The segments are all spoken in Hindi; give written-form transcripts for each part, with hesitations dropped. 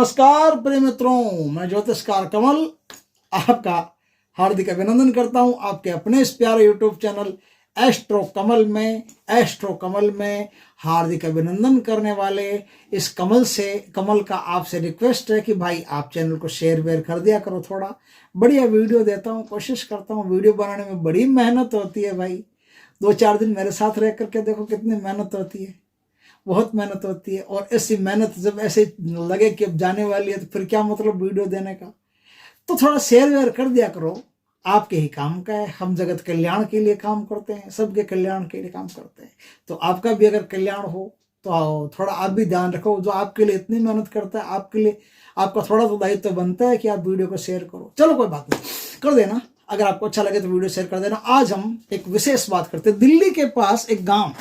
नमस्कार प्रिय मित्रों, मैं ज्योतिषकार कमल आपका हार्दिक अभिनंदन करता हूं आपके अपने इस प्यारे यूट्यूब चैनल एस्ट्रो कमल में हार्दिक अभिनंदन करने वाले इस कमल का आपसे रिक्वेस्ट है कि भाई आप चैनल को शेयर वेयर कर दिया करो। थोड़ा बढ़िया वीडियो देता हूं, कोशिश करता हूं। वीडियो बनाने में बड़ी मेहनत होती है भाई। 2-4 दिन मेरे साथ रह करके देखो कितनी मेहनत होती है, बहुत मेहनत होती है। और ऐसी मेहनत जब ऐसे लगे कि अब जाने वाली है तो फिर क्या मतलब वीडियो देने का। तो थोड़ा शेयर वेयर कर दिया करो, आपके ही काम का है। हम जगत कल्याण के लिए काम करते हैं, सबके कल्याण के लिए काम करते हैं। तो आपका भी अगर कल्याण हो तो थोड़ा आप भी ध्यान रखो। जो आपके लिए इतनी मेहनत करता है, आपके लिए आपका थोड़ा तो दायित्व बनता है कि आप वीडियो को शेयर करो। चलो कोई बात नहीं, कर देना। अगर आपको अच्छा लगे तो वीडियो शेयर कर देना। आज हम एक विशेष बात करते हैं। दिल्ली के पास एक गाँव,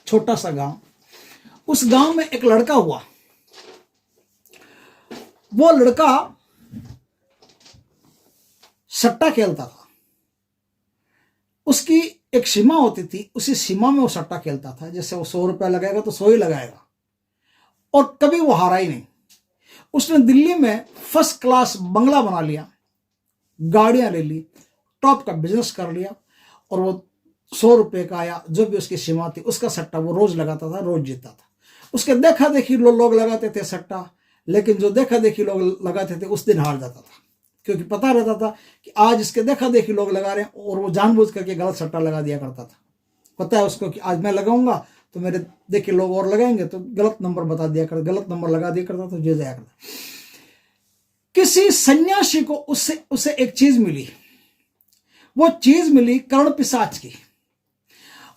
छोटा सा गाँव, उस गांव में एक लड़का हुआ। वो लड़का सट्टा खेलता था। उसकी एक सीमा होती थी, उसी सीमा में वो सट्टा खेलता था। जैसे वो 100 रुपया लगाएगा तो 100 ही लगाएगा, और कभी वो हारा ही नहीं। उसने दिल्ली में फर्स्ट क्लास बंगला बना लिया, गाड़ियां ले ली, टॉप का बिजनेस कर लिया। और वो 100 रुपये का या जो भी उसकी सीमा थी उसका सट्टा वो रोज लगाता था, रोज जीतता था। उसके देखा देखी लोग लगाते थे सट्टा, लेकिन जो देखा देखी लोग लगाते थे उस दिन हार जाता था, क्योंकि पता रहता था कि आज इसके देखा देखी लोग लगा रहे हैं, और वो जानबूझ करके गलत सट्टा लगा दिया करता था। पता है उसको कि आज मैं लगाऊंगा तो मेरे देखे लोग और लगाएंगे, तो गलत नंबर बता दिया करता, गलत नंबर लगा दिया करता, तो जीत जाया करता। किसी सन्यासी को उससे एक चीज मिली। वो चीज मिली कर्ण पिशाच की।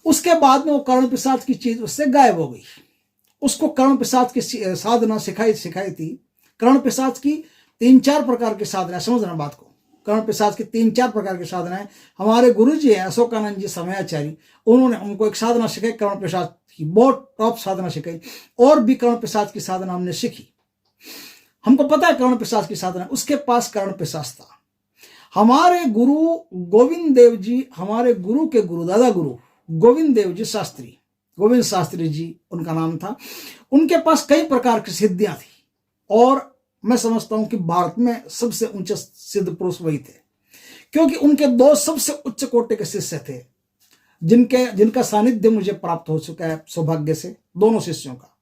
उसके बाद में वो कर्ण पिशाच की चीज उससे गायब हो गई। उसको कर्ण पिशाच की साधना सिखाई थी। कर्ण पिशाच की 3-4 प्रकार की साधना, समझना बात को। कर्ण पिशाच की 3-4 प्रकार की साधना है। हमारे गुरु जी हैं अशोकानंद जी समयाचारी, उन्होंने हमको एक साधना सिखाई कर्ण पिशाच की, बहुत टॉप साधना सिखाई। और भी कर्ण पिशाच की साधना हमने सीखी। हमको पता है कर्ण पिशाच की साधना। उसके पास कर्ण पिशाच था। हमारे गुरु गोविंद देव जी, हमारे गुरु के गुरु, दादा गुरु गोविंद देव जी शास्त्री, गोविंद शास्त्री जी उनका नाम था। उनके पास कई प्रकार की सिद्धियां थी, और मैं समझता हूं कि भारत में सबसे ऊंचे सिद्ध पुरुष वही थे, क्योंकि उनके 2 सबसे उच्च कोटि के शिष्य थे, जिनका सानिध्य मुझे प्राप्त हो चुका है सौभाग्य से, दोनों शिष्यों का।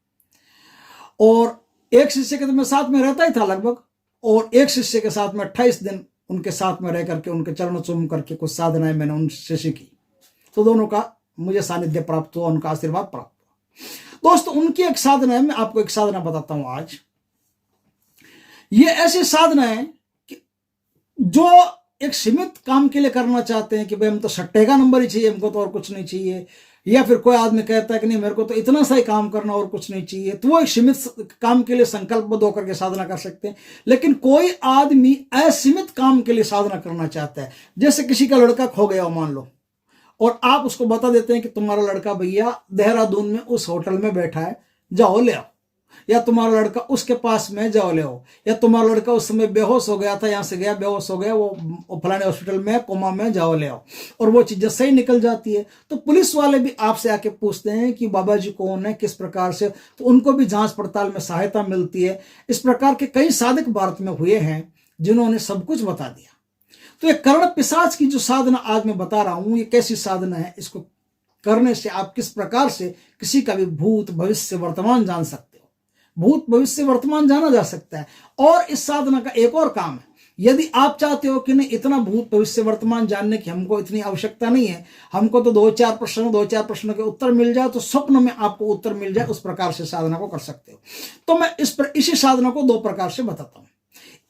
और एक शिष्य के तो मैं साथ में रहता ही था लगभग, और एक शिष्य के साथ में 28 दिन उनके साथ में रह करके उनके चरण चूम करके कुछ साधनाएं मैंने उनसे सीखी। तो दोनों का मुझे सानिध्य प्राप्त हुआ, उनका आशीर्वाद प्राप्त हुआ। दोस्तों, उनकी एक साधना है, मैं आपको एक साधना बताता हूं आज। ये ऐसी साधना है कि जो एक सीमित काम के लिए करना चाहते हैं कि भाई हम तो सट्टे का नंबर ही चाहिए, हमको तो और कुछ नहीं चाहिए। या फिर कोई आदमी कहता है कि नहीं मेरे को तो इतना सा ही काम करना और कुछ नहीं चाहिए, तो वो एक सीमित काम के लिए संकल्पबद्ध होकर के साधना कर सकते हैं। लेकिन कोई आदमी असीमित काम के लिए साधना करना चाहता है। जैसे किसी का लड़का खो गया हो मान लो, और आप उसको बता देते हैं कि तुम्हारा लड़का भैया देहरादून में उस होटल में बैठा है, जाओ ले आओ। या तुम्हारा लड़का उसके पास में, जाओ ले आओ। या तुम्हारा लड़का उस समय बेहोश हो गया था, यहां से गया बेहोश हो गया, वो फलाने हॉस्पिटल में कोमा में, जाओ ले आओ। और वो चीजें सही निकल जाती है। तो पुलिस वाले भी आपसे आके पूछते हैं कि बाबा जी कौन है, किस प्रकार से, तो उनको भी जांच पड़ताल में सहायता मिलती है। इस प्रकार के कई साधक भारत में हुए हैं जिन्होंने सब कुछ बता दिया। तो ये कर्ण पिशाच की जो साधना आज मैं बता रहा हूं, ये कैसी साधना है, इसको करने से आप किस प्रकार से किसी का भी भूत भविष्य वर्तमान जान सकते हो। भूत भविष्य वर्तमान जाना जा सकता है। और इस साधना का एक और काम है, यदि आप चाहते हो कि नहीं इतना भूत भविष्य वर्तमान जानने की हमको इतनी आवश्यकता नहीं है, हमको तो 2-4 प्रश्नों के उत्तर मिल जाए, तो स्वप्न में आपको उत्तर मिल जाए, उस प्रकार से साधना को कर सकते हो। तो मैं इसी साधना को 2 प्रकार से बताता हूं।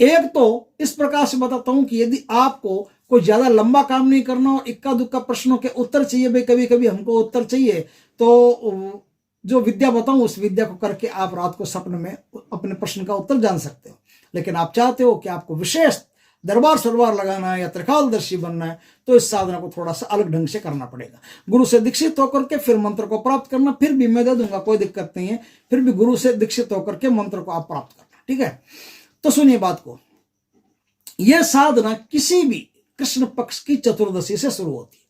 एक तो इस प्रकार से बताता हूं कि यदि आपको कोई ज्यादा लंबा काम नहीं करना और इक्का दुक्का प्रश्नों के उत्तर चाहिए, भाई कभी कभी हमको उत्तर चाहिए, तो जो विद्या बताऊं उस विद्या को करके आप रात को सपने में अपने प्रश्न का उत्तर जान सकते हो। लेकिन आप चाहते हो कि आपको विशेष दरबार सरबार लगाना है या त्रिकालदर्शी बनना है, तो इस साधना को थोड़ा सा अलग ढंग से करना पड़ेगा। गुरु से दीक्षित होकर के फिर मंत्र को प्राप्त करना, फिर भी मैं दे दूंगा, कोई दिक्कत नहीं है। फिर भी गुरु से दीक्षित होकर के मंत्र को आप प्राप्त करना, ठीक है। तो सुनिए बात को। यह साधना किसी भी कृष्ण पक्ष की चतुर्दशी से शुरू होती है।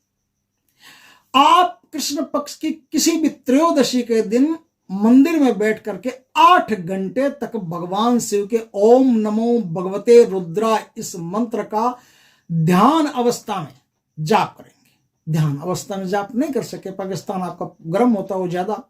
आप कृष्ण पक्ष की किसी भी त्रयोदशी के दिन मंदिर में बैठ करके 8 घंटे तक भगवान शिव के ओम नमो भगवते रुद्रा इस मंत्र का ध्यान अवस्था में जाप करेंगे। ध्यान अवस्था में जाप नहीं कर सके, पाकिस्तान आपका गर्म होता हो ज्यादा,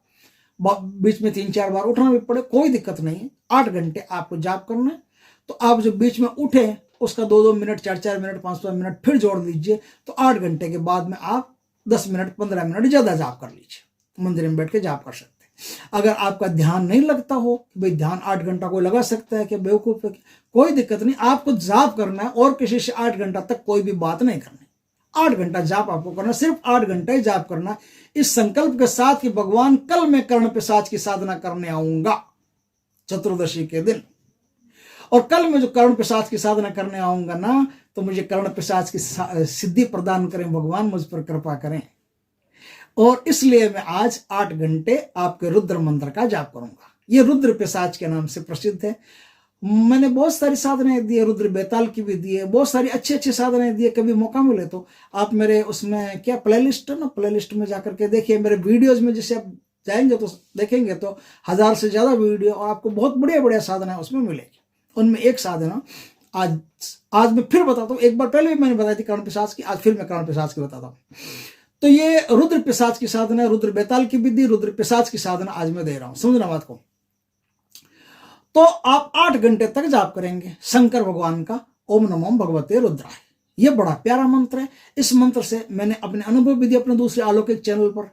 बीच में 3-4 बार उठना भी पड़े, कोई दिक्कत नहीं है। 8 घंटे आपको जाप करना है। तो आप जो बीच में उठे उसका 2-2 मिनट, 4-4 मिनट, 5-5 मिनट फिर जोड़ दीजिए। तो 8 घंटे के बाद में आप 10 मिनट, 15 मिनट ज्यादा जाप कर लीजिए। मंदिर में बैठ के जाप कर सकते हैं। अगर आपका ध्यान नहीं लगता हो कि भाई ध्यान 8 घंटा कोई लगा सकता है कि बेवकूफ है, कोई दिक्कत नहीं। आपको जाप करना है और किसी से 8 घंटा तक कोई भी बात नहीं करनी। 8 घंटा जाप आपको करना, सिर्फ 8 घंटे जाप करना, इस संकल्प के साथ कि भगवान कल मैं कर्ण पिशाच की साधना करने आऊंगा चतुर्दशी के दिन, और कल मैं जो कर्ण पिशाच की साधना करने आऊंगा ना, तो मुझे कर्ण पिशाच की सिद्धि प्रदान करें भगवान, मुझ पर कृपा करें। और इसलिए मैं आज 8 घंटे आपके रुद्र मंत्र का जाप करूंगा। ये रुद्र पिशाच के नाम से प्रसिद्ध है। मैंने बहुत सारी साधनाएं दी है, रुद्र बेताल की भी दी है, बहुत सारी अच्छी अच्छी साधनाएं दी है। कभी मौका मिले तो आप मेरे उसमें क्या प्लेलिस्ट है ना, प्लेलिस्ट में जाकर के देखिए। मेरे वीडियोज में जैसे आप जाएंगे तो देखेंगे तो 1000 से ज्यादा वीडियो, और आपको बहुत बढ़िया बढ़िया साधनाएं उसमें मिलेगी। उनमें एक साधना आज मैं फिर बताता हूँ। एक बार पहले भी मैंने बताई थी कर्ण पिशाच की, आज फिर मैं कर्ण पिशाच की बताता हूँ। तो ये रुद्र पिशाच की साधना, रुद्र बेताल की विधि, रुद्र पिशाच की साधना आज मैं दे रहा हूं, समझना बात को। तो आप 8 घंटे तक जाप करेंगे शंकर भगवान का ओम नमो भगवते रुद्राय। ये बड़ा प्यारा मंत्र है। इस मंत्र से मैंने अपने अनुभव भी दिए अपने दूसरे अलौकिक चैनल पर।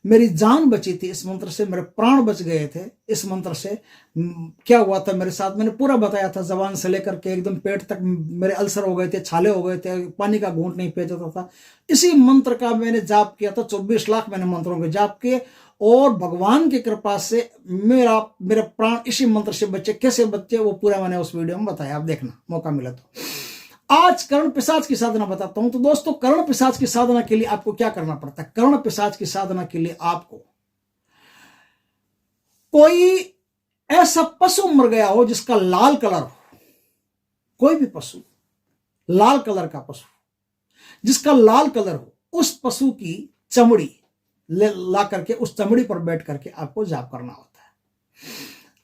मेरी जान बची थी इस मंत्र से, मेरे प्राण बच गए थे इस मंत्र से। क्या हुआ था मेरे साथ मैंने पूरा बताया था, जबान से लेकर के एकदम पेट तक मेरे अल्सर हो गए थे, छाले हो गए थे, पानी का घूंट नहीं पी जाता था। इसी मंत्र का मैंने जाप किया था। 24 लाख मैंने मंत्रों के जाप किए, और भगवान की कृपा से मेरे प्राण इसी मंत्र से बचे। कैसे बचे वो पूरा मैंने उस वीडियो में बताया, आप देखना मौका मिला तो। आज कर्ण पिशाच की साधना बताता हूं। तो दोस्तों, कर्ण पिशाच की साधना के लिए आपको क्या करना पड़ता है? कर्ण पिशाच की साधना के लिए आपको कोई ऐसा पशु मर गया हो जिसका लाल कलर हो, कोई भी पशु, लाल कलर का पशु जिसका लाल कलर हो, उस पशु की चमड़ी ला करके उस चमड़ी पर बैठ करके आपको जाप करना होता है।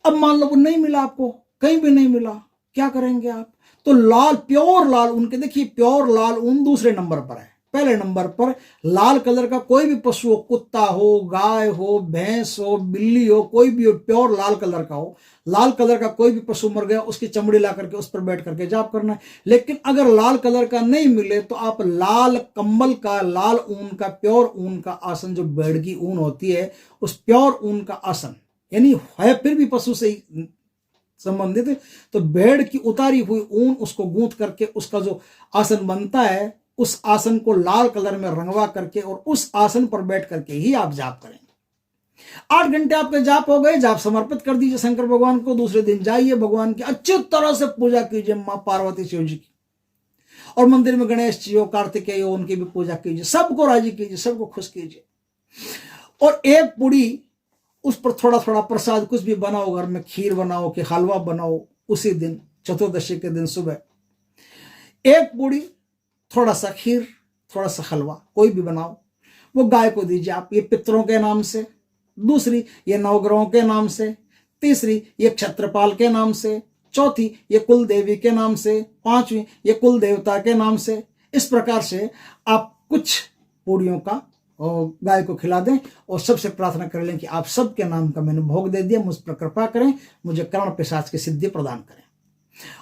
अब मान लो वो नहीं मिला आपको, कहीं भी नहीं मिला, क्या करेंगे आप? तो लाल, प्योर लाल ऊन के, देखिए प्योर लाल ऊन दूसरे नंबर पर है। पहले नंबर पर लाल कलर का कोई भी पशु हो, कुत्ता हो, गाय हो, भैंस हो, बिल्ली हो, कोई भी हो, प्योर लाल कलर का हो। लाल कलर का कोई भी पशु मर गया, उसकी चमड़ी ला करके उस पर बैठ करके जाप करना है। लेकिन अगर लाल कलर का नहीं मिले तो आप लाल कंबल का, लाल ऊन का, प्योर ऊन का आसन, जो बेड़ की ऊन होती है, उस प्योर ऊन का आसन, यानी है फिर भी पशु से ही संबंधित, तो भेड़ की उतारी हुई ऊन उसको गूंथ करके उसका जो आसन बनता है, उस आसन को लाल कलर में रंगवा करके और उस आसन पर बैठ करके ही आप जाप करेंगे। 8 घंटे आपके जाप हो गए, जाप समर्पित कर दीजिए शंकर भगवान को। दूसरे दिन जाइए, भगवान की अच्छी तरह से पूजा कीजिए, मां पार्वती शिव जी की, और मंदिर में गणेश जी हो, कार्तिकेय हो, उनकी भी पूजा कीजिए। सबको राजी कीजिए, सबको खुश कीजिए। और एक पुड़ी उस पर थोड़ा थोड़ा प्रसाद कुछ भी बनाओ, घर में खीर बनाओ कि हलवा बनाओ, उसी दिन चतुर्दशी के दिन सुबह एक पूड़ी, थोड़ा सा खीर, थोड़ा सा हलवा, कोई भी बनाओ, वो गाय को दीजिए आप। ये पितरों के नाम से, दूसरी ये नवग्रहों के नाम से, तीसरी ये क्षत्रपाल के नाम से, चौथी ये कुल देवी के नाम से, पांचवी ये कुल देवता के नाम से। इस प्रकार से आप कुछ पूड़ियों का और गाय को खिला दें, और सबसे प्रार्थना कर लें कि आप सबके नाम का मैंने भोग दे दिया, मुझ पर कृपा करें, मुझे कर्ण पिशाच की सिद्धि प्रदान करें।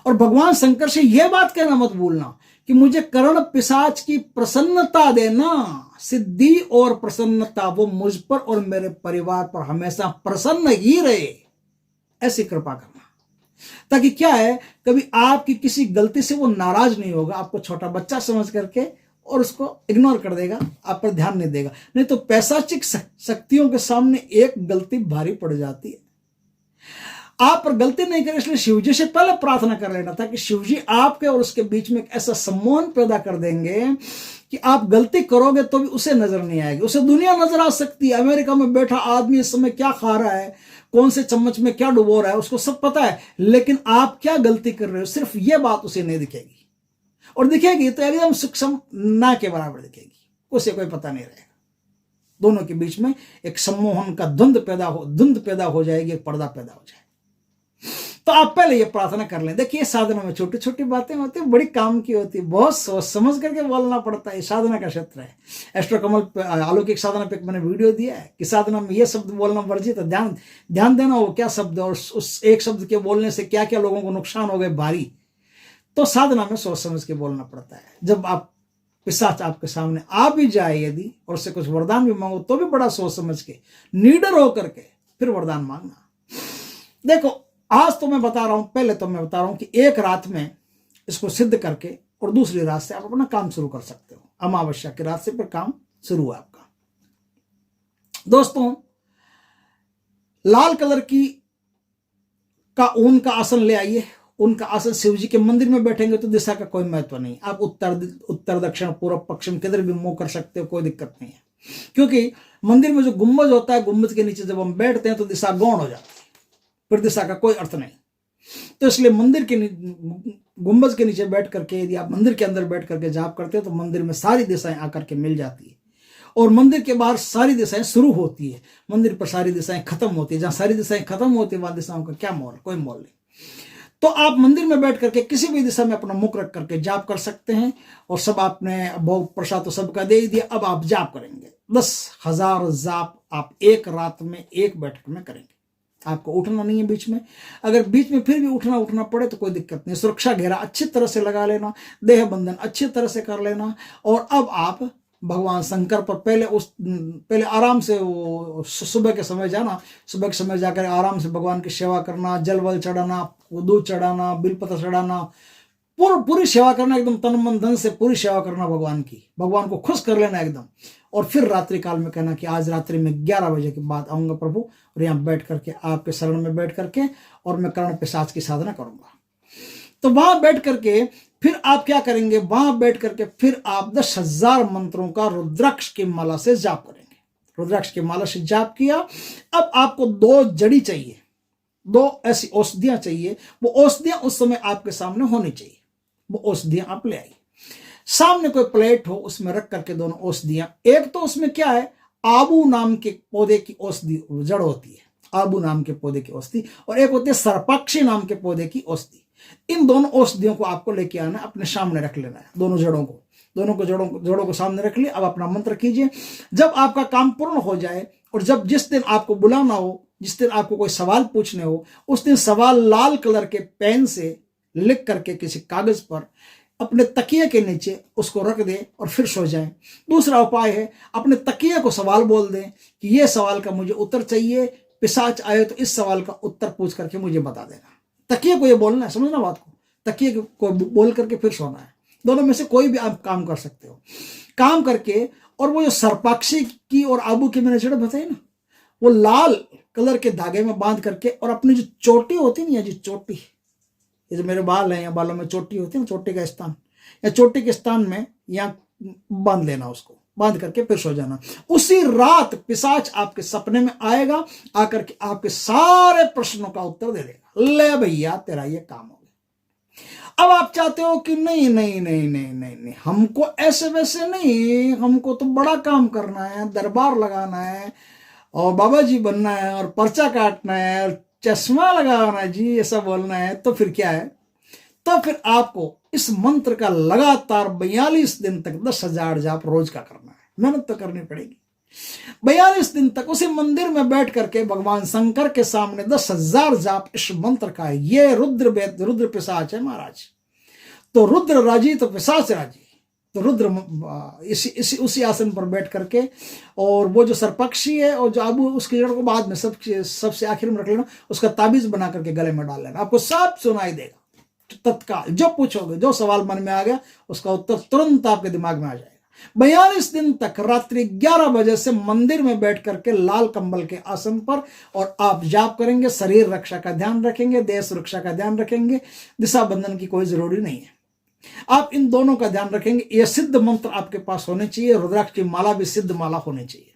और भगवान शंकर से यह बात कहना मत भूलना कि मुझे कर्ण पिशाच की प्रसन्नता देना, सिद्धि और प्रसन्नता वो मुझ पर और मेरे परिवार पर हमेशा प्रसन्न ही रहे, ऐसी कृपा करना। ताकि क्या है, कभी आपकी किसी गलती से वो नाराज नहीं होगा, आपको छोटा बच्चा समझ करके और उसको इग्नोर कर देगा, आप पर ध्यान नहीं देगा। नहीं तो पैशाचिक शक्तियों के सामने एक गलती भारी पड़ जाती है। आप पर गलती नहीं करे, इसलिए शिवजी से पहले प्रार्थना कर लेना था कि शिवजी आपके और उसके बीच में एक ऐसा सम्मान पैदा कर देंगे कि आप गलती करोगे तो भी उसे नजर नहीं आएगी। उसे दुनिया नजर आ सकती है। अमेरिका में बैठा आदमी इस समय क्या खा रहा है, कौन से चम्मच में क्या डुबो रहा है, उसको सब पता है। लेकिन आप क्या गलती कर रहे हो, सिर्फ यह बात उसे नहीं दिखेगी, और दिखेगी तो एकदम सूक्ष्म ना के बराबर दिखेगी, उसे कोई पता नहीं रहेगा। दोनों के बीच में एक सम्मोहन का द्वंद्व पैदा हो जाएगी, एक पर्दा पैदा हो जाएगा। तो आप पहले ये प्रार्थना कर लें। देखिए साधना में छोटी छोटी बातें होती है, बड़ी काम की होती है, बहुत सोच समझ करके बोलना पड़ता है। साधना का क्षेत्र है। एस्ट्रो कमल अलौकिक साधना पे मैंने वीडियो दिया है कि साधना में ये शब्द बोलना वर्जित है। ध्यान देना वो क्या शब्द और उस एक शब्द के बोलने से क्या क्या लोगों को नुकसान हो गए भारी। तो साधना में सोच समझ के बोलना पड़ता है। जब आप पिशाच आपके सामने आ भी जाए यदि और उससे कुछ वरदान भी मांगो तो भी बड़ा सोच समझ के निडर होकर के फिर वरदान मांगना। देखो आज तो मैं बता रहा हूं, पहले तो मैं बता रहा हूं कि एक रात में इसको सिद्ध करके और दूसरी रात से आप अपना काम शुरू कर सकते हो। अमावस्या की रात से फिर काम शुरू है आपका। दोस्तों लाल कलर की का ऊन का आसन ले आइए। उनका आसन शिव जी के मंदिर में बैठेंगे तो दिशा का कोई महत्व नहीं। आप उत्तर दक्षिण पूर्व पश्चिम किधर भी मुंह कर सकते हो, कोई दिक्कत नहीं है। क्योंकि मंदिर में जो गुम्बज होता है, गुम्बज के नीचे जब हम बैठते हैं तो दिशा गौण हो जाती है, फिर दिशा का कोई अर्थ नहीं। तो इसलिए मंदिर के गुम्बज के नीचे बैठ करके यदि आप मंदिर के अंदर बैठ करके जाप करते हो तो मंदिर में सारी दिशाएं आकर के मिल जाती है और मंदिर के बाहर सारी दिशाएं शुरू होती है। मंदिर पर सारी दिशाएं खत्म होती है। जहां सारी दिशाएं खत्म होती है वहां दिशाओं का क्या मोल, कोई मोल नहीं। तो आप मंदिर में बैठ करके किसी भी दिशा में अपना मुख रख करके जाप कर सकते हैं। और सब आपने भोग प्रसाद तो सबका दे ही दिया, अब आप जाप करेंगे। 10,000 जाप आप एक रात में एक बैठक में करेंगे। आपको उठना नहीं है बीच में। अगर बीच में फिर भी उठना पड़े तो कोई दिक्कत नहीं। सुरक्षा घेरा अच्छी तरह से लगा लेना, देह बंधन अच्छी तरह से कर लेना। और अब आप भगवान शंकर पर पहले आराम से वो सुबह के समय जाना, सुबह के समय जाकर आराम से भगवान की सेवा करना, जल वल चढ़ाना, दूध चढ़ाना, बिलपत्र चढ़ाना, पूरी सेवा करना, एकदम तन मन धन से पूरी सेवा करना भगवान की। भगवान को खुश कर लेना एकदम। और फिर रात्रि काल में कहना कि आज रात्रि में 11 बजे के बाद आऊंगा प्रभु और यहाँ बैठ करके आपके शरण में बैठ करके और मैं कर्ण पिशाच की साधना करूंगा। तो वहां बैठ करके फिर आप क्या करेंगे, वहां बैठ करके फिर आप 10,000 मंत्रों का रुद्राक्ष की माला से जाप करेंगे। रुद्राक्ष की माला से जाप किया। अब आपको 2 जड़ी चाहिए, 2 ऐसी औषधियां चाहिए। वो औषधियां उस समय आपके सामने होनी चाहिए। वो औषधियां आप ले आइए। सामने कोई प्लेट हो उसमें रख करके दोनों औषधियां, एक तो उसमें क्या है, आबू नाम के पौधे की औषधि जड़ होती है, आबू नाम के पौधे की औषधि, और एक होती है सर्पाक्षी नाम के पौधे की औषधि। इन दोनों औषधियों को आपको लेके आना, अपने सामने रख लेना है। दोनों जड़ों को सामने रख लिया। अब अपना मंत्र कीजिए। जब आपका काम पूर्ण हो जाए और जब जिस दिन आपको बुलाना हो, जिस दिन आपको कोई सवाल पूछने हो, उस दिन सवाल लाल कलर के पेन से लिख करके किसी कागज पर अपने तकिए के नीचे उसको रख दें और फिर सो जाएं। दूसरा उपाय है, अपने तकिए को सवाल बोल दें कि ये सवाल का मुझे उत्तर चाहिए, पिशाच आए तो इस सवाल का उत्तर पूछ करके मुझे बता देना। तकिए को ये बोलना है, समझना बात को। तकिए को बोल करके फिर सोना है। दोनों में से कोई भी आप काम कर सकते हो। काम करके और वो जो सर्पाक्षी की और आबू की मैंने जड़ बताई ना, वो लाल कलर के धागे में बांध करके और अपनी जो चोटी होती है ना, जी चोटी, ये जो मेरे बाल हैं या बालों में चोटी होती है ना, चोटी का स्थान, या चोटी के स्थान में यहाँ बांध लेना, उसको बांध करके फिर सो जाना। उसी रात पिशाच आपके सपने में आएगा, आकर के आपके सारे प्रश्नों का उत्तर दे देगा। ले भैया तेरा ये काम हो गया। अब आप चाहते हो कि नहीं नहीं नहीं नहीं नहीं नहीं, हमको ऐसे वैसे नहीं, हमको तो बड़ा काम करना है, दरबार लगाना है और बाबा जी बनना है और पर्चा काटना है और चश्मा लगाना है जी, ऐसा बोलना है। तो फिर क्या है, तो फिर आपको इस मंत्र का लगातार 42 दिन तक 10,000 जाप रोज का करना है। मेहनत तो करनी पड़ेगी। 42 दिन तक उसी मंदिर में बैठ करके भगवान शंकर के सामने 10,000 जाप इस मंत्र का है। ये रुद्र पिशाच है महाराज। तो रुद्र राजी तो पिशाच राजी। तो रुद्र उसी आसन पर बैठ करके, और वो जो सर्पक्षी है और जो आबू, उसकी जड़ को बाद में सबसे आखिर में रख लेना, उसका ताबीज बना करके गले में डाल लेना। आपको सब सुनाई देगा तत्काल। जो पूछोगे, जो सवाल मन में आ गया, उसका उत्तर तुरंत आपके दिमाग में आ जाएगा। 42 दिन तक रात्रि 11 बजे से मंदिर में बैठ करके लाल कंबल के आसन पर और आप जाप करेंगे। शरीर रक्षा का ध्यान रखेंगे, देह सुरक्षा का ध्यान रखेंगे, दिशा बंधन की कोई जरूरी नहीं है। आप इन दोनों का ध्यान रखेंगे। यह सिद्ध मंत्र आपके पास होने चाहिए। रुद्राक्ष की माला भी सिद्ध माला होनी चाहिए।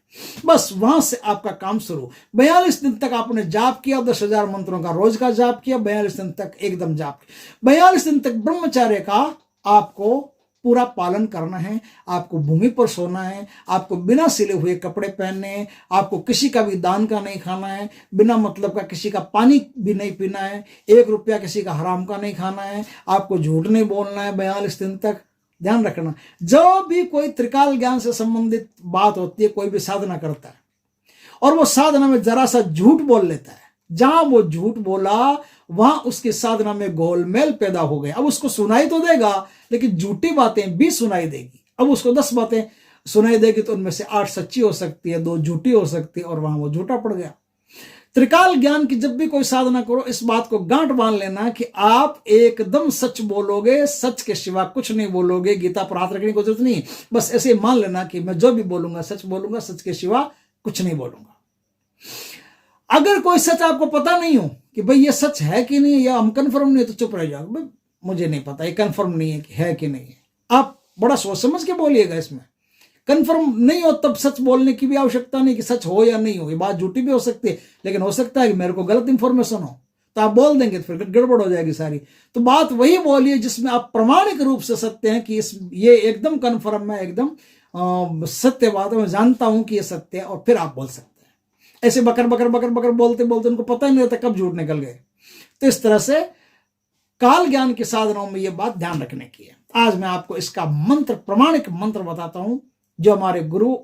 बस वहां से आपका काम शुरू। 42 दिन तक आपने जाप किया, 10,000 मंत्रों का रोज का जाप किया, 42 दिन तक एकदम जाप किया। 42 दिन तक ब्रह्मचार्य का आपको पूरा पालन करना है। आपको भूमि पर सोना है, आपको बिना सिले हुए कपड़े पहनने हैं, आपको किसी का भी दान का नहीं खाना है, बिना मतलब का किसी का पानी भी नहीं पीना है, 1 रुपया किसी का हराम का नहीं खाना है, आपको झूठ नहीं बोलना है 42 दिन तक। ध्यान रखना, जब भी कोई त्रिकाल ज्ञान से संबंधित बात होती है, कोई भी साधना करता है और वो साधना में जरा सा झूठ बोल लेता है, जहां वो झूठ बोला वहां उसकी साधना में गोलमेल पैदा हो गया। अब उसको सुनाई तो देगा, लेकिन झूठी बातें भी सुनाई देगी। अब उसको 10 बातें सुनाई देगी तो उनमें से 8 सच्ची हो सकती है, 2 झूठी हो सकती है, और वहां वो झूठा पड़ गया। त्रिकाल ज्ञान की जब भी कोई साधना करो, इस बात को गांठ बांध लेना कि आप एकदम सच बोलोगे, सच के सिवा कुछ नहीं बोलोगे। गीता पर हाथ रखने की जरूरत नहीं, बस ऐसे मान लेना कि मैं जो भी बोलूंगा सच बोलूंगा, सच के सिवा कुछ नहीं बोलूंगा। अगर कोई सच आपको पता नहीं हो कि भाई ये सच है कि नहीं, या हम कंफर्म नहीं है, तो चुप रह जाओ, भाई मुझे नहीं पता, ये कंफर्म नहीं है कि है कि नहीं है। आप बड़ा सोच समझ के बोलिएगा। इसमें कंफर्म नहीं हो तब सच बोलने की भी आवश्यकता नहीं कि सच हो या नहीं हो। ये बात झूठी भी हो सकती है, लेकिन हो सकता है कि मेरे को गलत इंफॉर्मेशन हो, तो आप बोल देंगे तो फिर गड़बड़ हो जाएगी सारी। तो बात वही बोलिए जिसमें आप प्रमाणिक रूप से सत्य हैं कि ये एकदम कंफर्म है, एकदम सत्य बात है, मैं जानता हूं कि ये सत्य है, और फिर आप बोल सकते हैं। ऐसे बकर बकर बकर बकर बोलते बोलते उनको पता ही नहीं रहता कब झूठ निकल गए। तो इस तरह से काल ज्ञान की साधनाओं में ये बात ध्यान रखने की है। आज मैं आपको इसका मंत्र, प्रमाणिक मंत्र बताता हूं, जो हमारे गुरु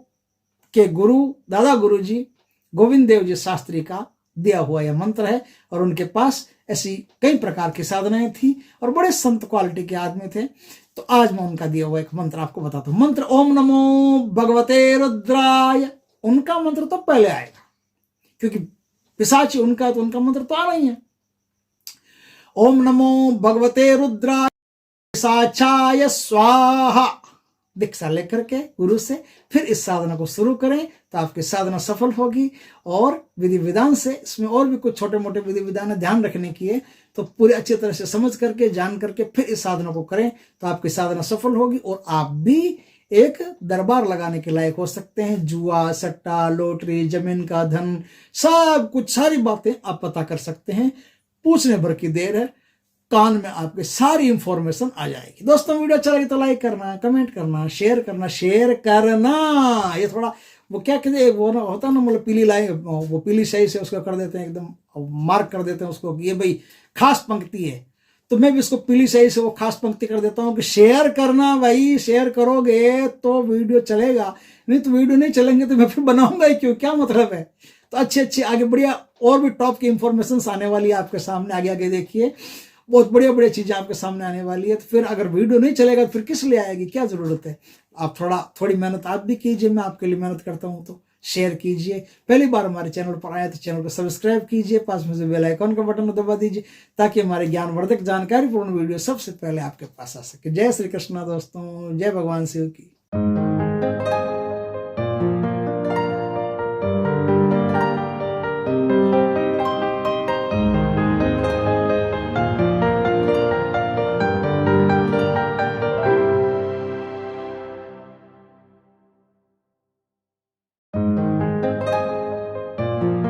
के गुरु दादा गुरु जी गोविंद देव जी शास्त्री का दिया हुआ यह मंत्र है। और उनके पास ऐसी कई प्रकार की साधनाएं थी और बड़े संत क्वालिटी के आदमी थे। तो आज मैं उनका दिया हुआ एक मंत्र आपको बताता हूं। मंत्र ओम नमो भगवते रुद्राय। उनका मंत्र तो पहले आएगा, क्योंकि पिशाची उनका, तो उनका मंत्र तो आना ही है। ओम नमो भगवते रुद्राय पिशाचाय स्वाहा। दीक्षा लेकर के गुरु से फिर इस साधना को शुरू करें तो आपकी साधना सफल होगी। और विधि विधान से, इसमें और भी कुछ छोटे मोटे विधि विधान है, ध्यान रखने की है, तो पूरे अच्छी तरह से समझ करके, जान करके फिर इस साधना को करें तो आपकी साधना सफल होगी और आप भी एक दरबार लगाने के लायक हो सकते हैं। जुआ, सट्टा, लॉटरी, जमीन का धन, सब कुछ, सारी बातें आप पता कर सकते हैं। पूछने भर की देर है, कान में आपके सारी इंफॉर्मेशन आ जाएगी। दोस्तों, वीडियो अच्छा लगे तो लाइक करना, कमेंट करना, शेयर करना। ये थोड़ा वो क्या कहते हैं, वो ना होता ना, मतलब पीली लाइन, वो पीली सही से उसको कर देते हैं, एकदम मार्क कर देते हैं उसको, ये भाई खास पंक्ति है। तो मैं भी इसको पीली सही से वो खास पंक्ति कर देता हूँ कि शेयर करना भाई, शेयर करोगे तो वीडियो चलेगा, नहीं तो वीडियो नहीं चलेंगे तो मैं फिर बनाऊंगा ही क्यों, क्या मतलब है। तो अच्छे आगे बढ़िया और भी टॉप की इंफॉर्मेशन आने वाली है आपके सामने। आगे आगे देखिए, बहुत बढ़िया चीजें आपके सामने आने वाली है। तो फिर अगर वीडियो नहीं चलेगा तो फिर किस लिए आएगी, क्या जरूरत है। आप थोड़ी मेहनत आप भी कीजिए, मैं आपके लिए मेहनत करता हूं। तो शेयर कीजिए, पहली बार हमारे चैनल पर आए तो चैनल को सब्सक्राइब कीजिए, पास में से बेल आइकन का बटन दबा दीजिए, ताकि हमारे ज्ञानवर्धक जानकारीपूर्ण वीडियो सबसे पहले आपके पास आ सके। जय श्री कृष्णा दोस्तों, जय भगवान शिव की।